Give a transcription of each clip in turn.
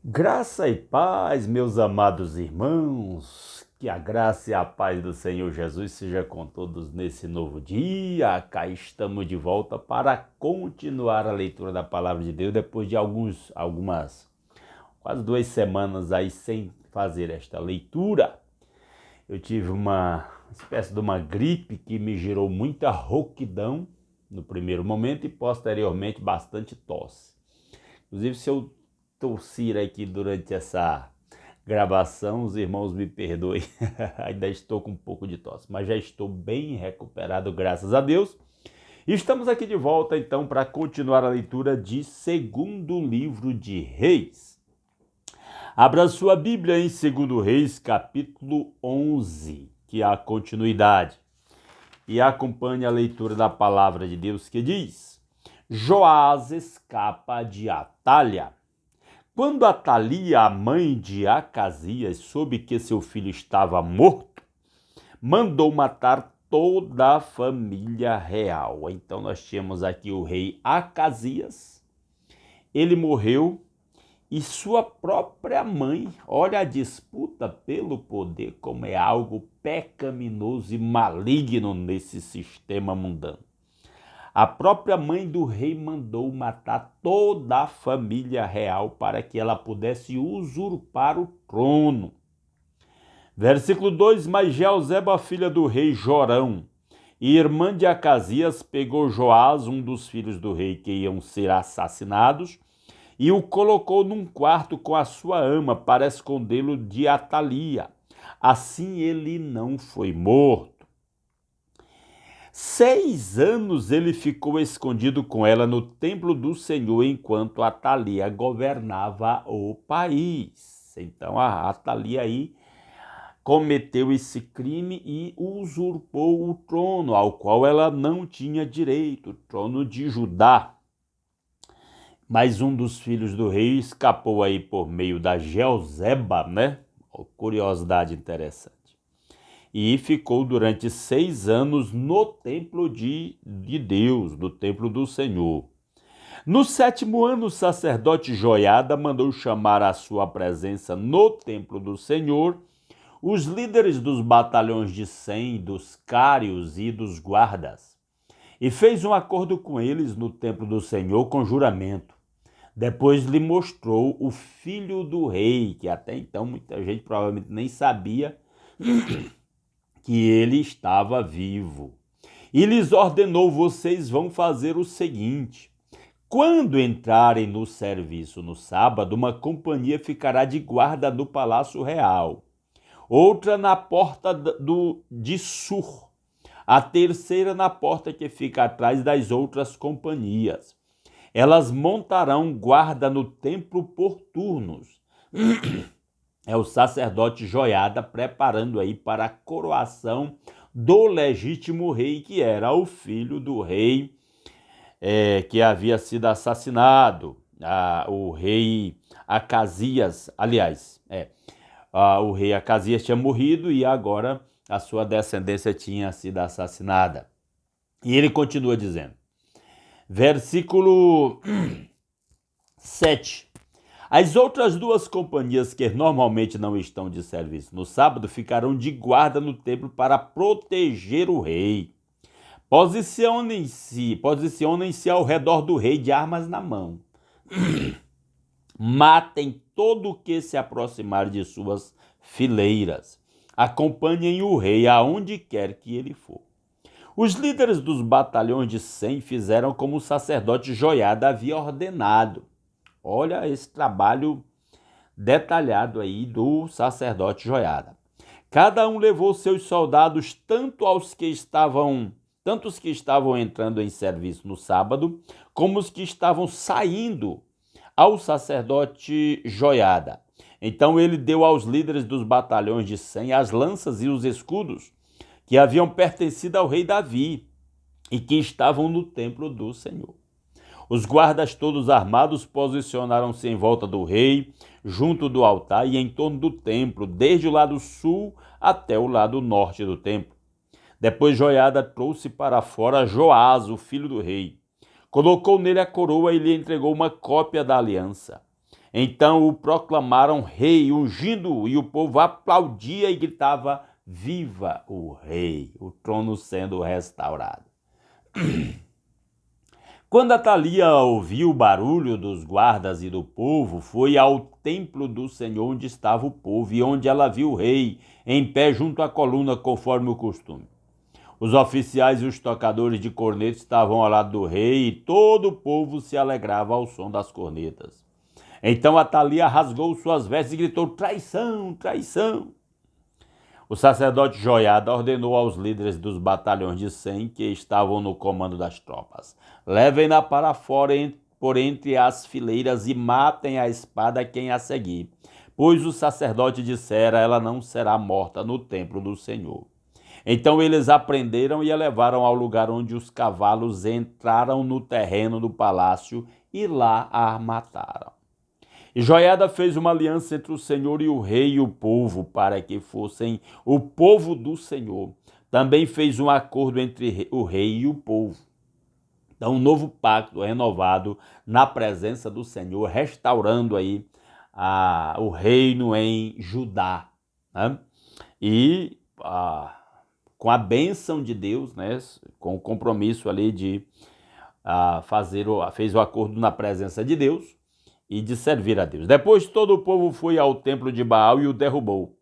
Graça e paz, meus amados irmãos, que a graça e a paz do Senhor Jesus seja com todos nesse novo dia. Cá estamos de volta para continuar a leitura da Palavra de Deus depois de algumas, quase 2 semanas aí sem fazer esta leitura. Eu tive uma espécie de uma gripe que me gerou muita rouquidão no primeiro momento e posteriormente bastante tosse. Inclusive, se eu tossir aqui durante essa gravação, os irmãos me perdoem, ainda estou com um pouco de tosse, mas já estou bem recuperado, graças a Deus. E estamos aqui de volta então para continuar a leitura de segundo livro de Reis. Abra sua Bíblia em 2 Reis, capítulo 11, que é a continuidade, e acompanhe a leitura da palavra de Deus que diz: Joás escapa de Atalha. Quando Atalia, a mãe de Acasias, soube que seu filho estava morto, mandou matar toda a família real. Então nós tínhamos aqui o rei Acasias, ele morreu e sua própria mãe, olha a disputa pelo poder, como é algo pecaminoso e maligno nesse sistema mundano. A própria mãe do rei mandou matar toda a família real para que ela pudesse usurpar o trono. Versículo 2: Mas Jeozeba, filha do rei Jorão, e irmã de Acasias, pegou Joás, um dos filhos do rei que iam ser assassinados, e o colocou num quarto com a sua ama para escondê-lo de Atalia. Assim ele não foi morto. 6 anos ele ficou escondido com ela no templo do Senhor, enquanto Atalia governava o país. Então a Atalia aí cometeu esse crime e usurpou o trono, ao qual ela não tinha direito, o trono de Judá. Mas um dos filhos do rei escapou aí por meio da Jeozeba, né? Curiosidade interessante. E ficou durante 6 anos no templo de Deus, no templo do Senhor. No 7º ano, o sacerdote Joiada mandou chamar à sua presença no templo do Senhor os líderes dos batalhões de 100, dos cários e dos guardas, e fez um acordo com eles no templo do Senhor com juramento. Depois lhe mostrou o filho do rei, que até então muita gente provavelmente nem sabia que ele estava vivo. E lhes ordenou: vocês vão fazer o seguinte: quando entrarem no serviço no sábado, uma companhia ficará de guarda no Palácio Real, outra na porta de Sur, a terceira na porta que fica atrás das outras companhias. Elas montarão guarda no templo por turnos. É o sacerdote Joiada preparando aí para a coroação do legítimo rei, que era o filho do rei que havia sido assassinado, o rei Acasias. Aliás, o rei Acasias tinha morrido e agora a sua descendência tinha sido assassinada. E ele continua dizendo, versículo 7: as outras duas companhias que normalmente não estão de serviço no sábado ficarão de guarda no templo para proteger o rei. Posicionem-se ao redor do rei de armas na mão. Matem todo o que se aproximar de suas fileiras. Acompanhem o rei aonde quer que ele for. Os líderes dos batalhões de 100 fizeram como o sacerdote Joiada havia ordenado. Olha esse trabalho detalhado aí do sacerdote Joiada. Cada um levou seus soldados, tanto os que estavam entrando em serviço no sábado, como os que estavam saindo, ao sacerdote Joiada. Então ele deu aos líderes dos batalhões de 100 as lanças e os escudos que haviam pertencido ao rei Davi e que estavam no templo do Senhor. Os guardas todos armados posicionaram-se em volta do rei, junto do altar e em torno do templo, desde o lado sul até o lado norte do templo. Depois Joiada trouxe para fora Joás, o filho do rei. Colocou nele a coroa e lhe entregou uma cópia da aliança. Então o proclamaram rei, ungindo-o, e o povo aplaudia e gritava: Viva o rei! O trono sendo restaurado. Quando Atalia ouviu o barulho dos guardas e do povo, foi ao templo do Senhor onde estava o povo e onde ela viu o rei em pé junto à coluna, conforme o costume. Os oficiais e os tocadores de cornetas estavam ao lado do rei e todo o povo se alegrava ao som das cornetas. Então Atalia rasgou suas vestes e gritou: traição, traição! O sacerdote Joiada ordenou aos líderes dos batalhões de 100 que estavam no comando das tropas: levem-na para fora por entre as fileiras e matem a espada quem a seguir, pois o sacerdote dissera: ela não será morta no templo do Senhor. Então eles a prenderam e a levaram ao lugar onde os cavalos entraram no terreno do palácio e lá a mataram. E Joiada fez uma aliança entre o Senhor e o rei e o povo, para que fossem o povo do Senhor. Também fez um acordo entre o rei e o povo. Então, um novo pacto renovado na presença do Senhor, restaurando aí o reino em Judá, né? E com a bênção de Deus, né? Com o compromisso ali de fez o acordo na presença de Deus e de servir a Deus. Depois todo o povo foi ao templo de Baal e o derrubou.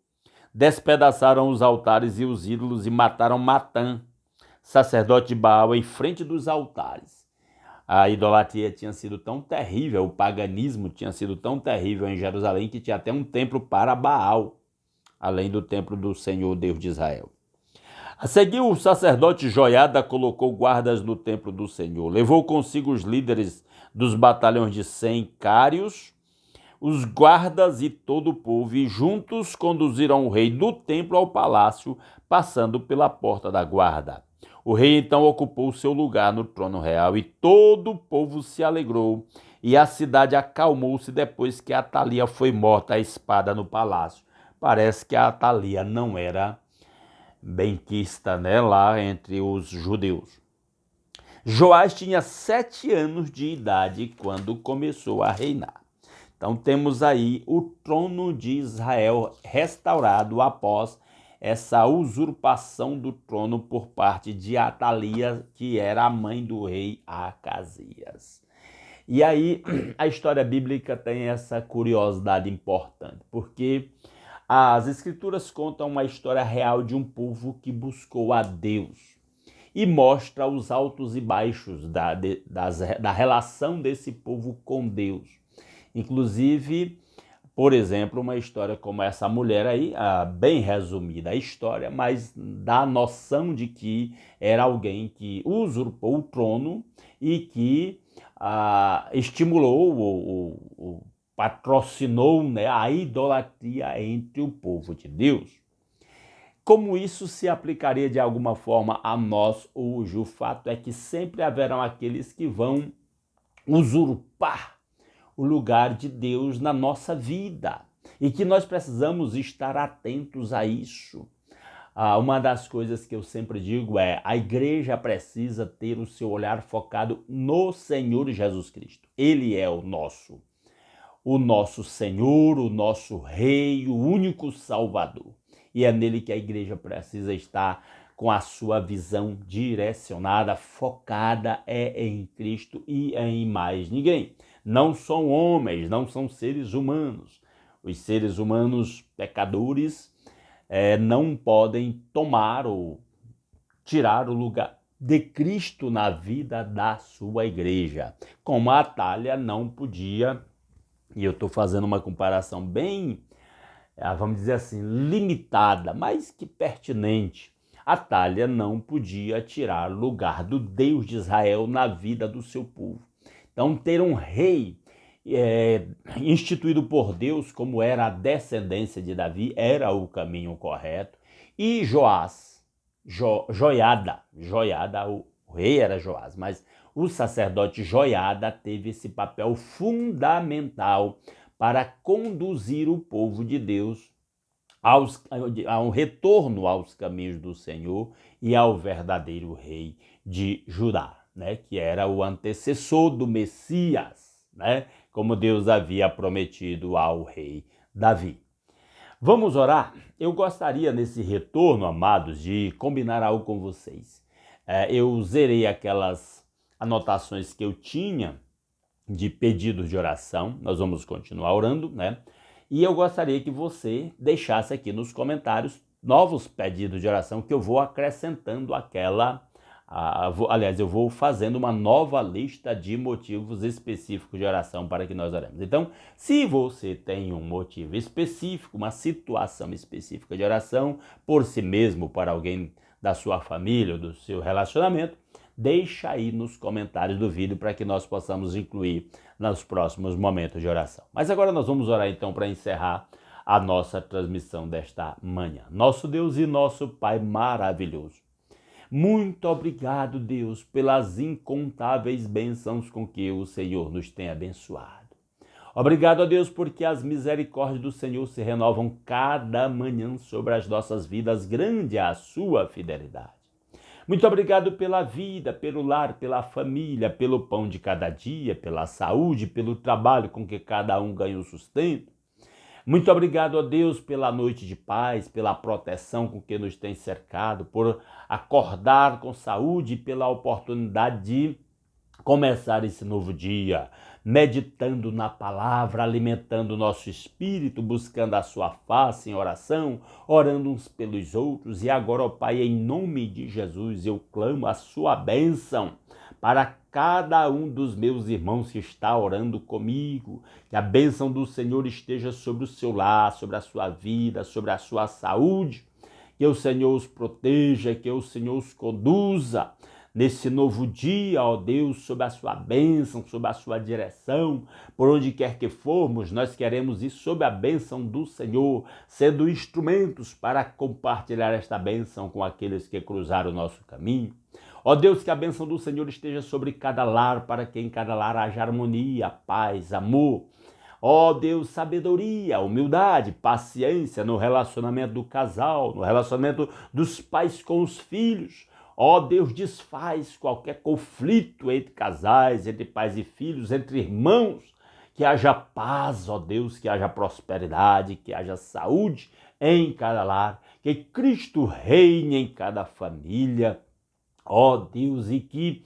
Despedaçaram os altares e os ídolos e mataram Matã, sacerdote de Baal, em frente dos altares. A idolatria tinha sido tão terrível, o paganismo tinha sido tão terrível em Jerusalém que tinha até um templo para Baal, além do templo do Senhor Deus de Israel. A seguir, o sacerdote Joiada colocou guardas no templo do Senhor. Levou consigo os líderes dos batalhões de 100 cários, os guardas e todo o povo, e juntos conduziram o rei do templo ao palácio, passando pela porta da guarda. O rei então ocupou seu lugar no trono real e todo o povo se alegrou, e a cidade acalmou-se depois que Atalia foi morta à espada no palácio. Parece que a Atalia não era benquista, né, lá entre os judeus. Joás tinha 7 anos de idade quando começou a reinar. Então temos aí o trono de Israel restaurado após essa usurpação do trono por parte de Atalia, que era a mãe do rei Acasias. E aí a história bíblica tem essa curiosidade importante, porque as escrituras contam uma história real de um povo que buscou a Deus e mostra os altos e baixos da relação desse povo com Deus. Inclusive, por exemplo, uma história como essa mulher aí, bem resumida a história, mas dá a noção de que era alguém que usurpou o trono e que estimulou ou patrocinou, né, a idolatria entre o povo de Deus. Como isso se aplicaria de alguma forma a nós hoje? O fato é que sempre haverão aqueles que vão usurpar o lugar de Deus na nossa vida e que nós precisamos estar atentos a isso. Uma das coisas que eu sempre digo é: a igreja precisa ter o seu olhar focado no Senhor Jesus Cristo. Ele é o nosso Senhor, o nosso Rei, o único Salvador. E é nele que a igreja precisa estar com a sua visão direcionada, focada em Cristo e em mais ninguém. Não são homens, não são seres humanos. Os seres humanos pecadores não podem tomar ou tirar o lugar de Cristo na vida da sua igreja. Como a Atalia não podia, e eu estou fazendo uma comparação bem, vamos dizer assim, limitada, mas que pertinente. Atalia não podia tirar o lugar do Deus de Israel na vida do seu povo. Então, ter um rei instituído por Deus, como era a descendência de Davi, era o caminho correto. E Joiada, o rei era Joás, mas o sacerdote Joiada teve esse papel fundamental para conduzir o povo de Deus a um retorno aos caminhos do Senhor e ao verdadeiro rei de Judá, né, que era o antecessor do Messias, né, como Deus havia prometido ao rei Davi. Vamos orar? Eu gostaria, nesse retorno, amados, de combinar algo com vocês. Eu zerei aquelas anotações que eu tinha de pedidos de oração. Nós vamos continuar orando, né? E eu gostaria que você deixasse aqui nos comentários novos pedidos de oração que eu vou acrescentando eu vou fazendo uma nova lista de motivos específicos de oração para que nós oremos. Então, se você tem um motivo específico, uma situação específica de oração, por si mesmo, para alguém da sua família ou do seu relacionamento, deixa aí nos comentários do vídeo para que nós possamos incluir nos próximos momentos de oração. Mas agora nós vamos orar então para encerrar a nossa transmissão desta manhã. Nosso Deus e nosso Pai maravilhoso, muito obrigado, Deus, pelas incontáveis bênçãos com que o Senhor nos tem abençoado. Obrigado a Deus porque as misericórdias do Senhor se renovam cada manhã sobre as nossas vidas, grande é a sua fidelidade. Muito obrigado pela vida, pelo lar, pela família, pelo pão de cada dia, pela saúde, pelo trabalho com que cada um ganha o sustento. Muito obrigado a Deus pela noite de paz, pela proteção com que nos tem cercado, por acordar com saúde e pela oportunidade de começar esse novo dia, meditando na palavra, alimentando o nosso espírito, buscando a sua face em oração, orando uns pelos outros. E agora, ó Pai, em nome de Jesus, eu clamo a sua bênção para cada um dos meus irmãos que está orando comigo. Que a bênção do Senhor esteja sobre o seu lar, sobre a sua vida, sobre a sua saúde. Que o Senhor os proteja, que o Senhor os conduza nesse novo dia, ó Deus, sob a sua bênção, sob a sua direção, por onde quer que formos, nós queremos ir sob a bênção do Senhor, sendo instrumentos para compartilhar esta bênção com aqueles que cruzaram o nosso caminho. Ó Deus, que a bênção do Senhor esteja sobre cada lar, para que em cada lar haja harmonia, paz, amor. Ó Deus, sabedoria, humildade, paciência no relacionamento do casal, no relacionamento dos pais com os filhos. Ó Deus, desfaz qualquer conflito entre casais, entre pais e filhos, entre irmãos. Que haja paz, ó Deus, que haja prosperidade, que haja saúde em cada lar. Que Cristo reine em cada família. Ó Deus, e que,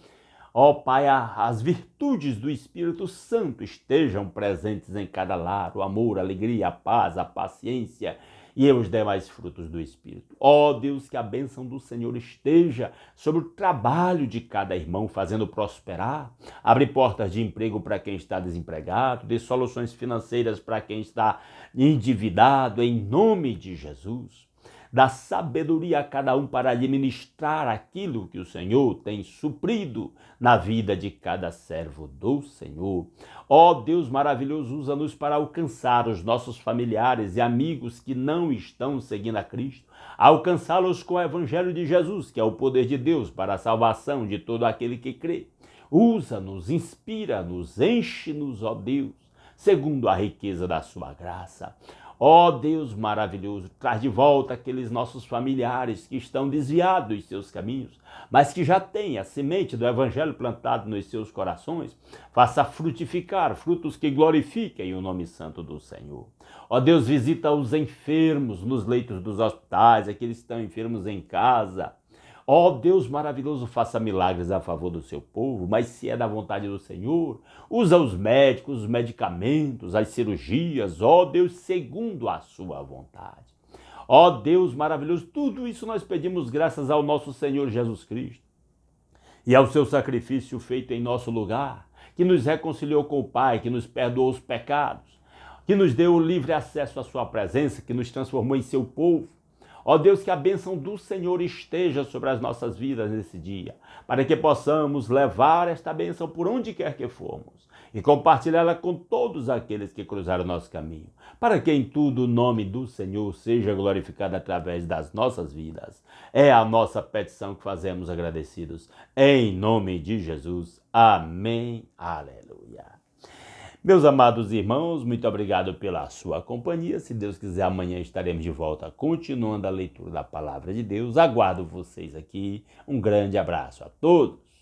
ó Pai, as virtudes do Espírito Santo estejam presentes em cada lar. O amor, a alegria, a paz, a paciência e os demais frutos do Espírito. Ó Deus, que a bênção do Senhor esteja sobre o trabalho de cada irmão, fazendo prosperar. Abre portas de emprego para quem está desempregado, dê soluções financeiras para quem está endividado, em nome de Jesus. Dá sabedoria a cada um para administrar aquilo que o Senhor tem suprido na vida de cada servo do Senhor. Ó Deus maravilhoso, usa-nos para alcançar os nossos familiares e amigos que não estão seguindo a Cristo, alcançá-los com o Evangelho de Jesus, que é o poder de Deus para a salvação de todo aquele que crê. Usa-nos, inspira-nos, enche-nos, ó Deus, segundo a riqueza da sua graça. Ó Deus maravilhoso, traz de volta aqueles nossos familiares que estão desviados dos seus caminhos, mas que já têm a semente do Evangelho plantado nos seus corações. Faça frutificar frutos que glorifiquem o nome santo do Senhor. Ó Deus, visita os enfermos nos leitos dos hospitais, aqueles que estão enfermos em casa. Ó Deus maravilhoso, faça milagres a favor do seu povo, mas se é da vontade do Senhor, usa os médicos, os medicamentos, as cirurgias, ó Deus, segundo a sua vontade. Ó Deus maravilhoso, tudo isso nós pedimos graças ao nosso Senhor Jesus Cristo e ao seu sacrifício feito em nosso lugar, que nos reconciliou com o Pai, que nos perdoou os pecados, que nos deu o livre acesso à sua presença, que nos transformou em seu povo. Ó Deus, que a bênção do Senhor esteja sobre as nossas vidas nesse dia, para que possamos levar esta bênção por onde quer que formos e compartilhá-la com todos aqueles que cruzaram o nosso caminho, para que em tudo o nome do Senhor seja glorificado através das nossas vidas. É a nossa petição que fazemos agradecidos, em nome de Jesus. Amém. Aleluia. Meus amados irmãos, muito obrigado pela sua companhia. Se Deus quiser, amanhã estaremos de volta continuando a leitura da Palavra de Deus. Aguardo vocês aqui. Um grande abraço a todos.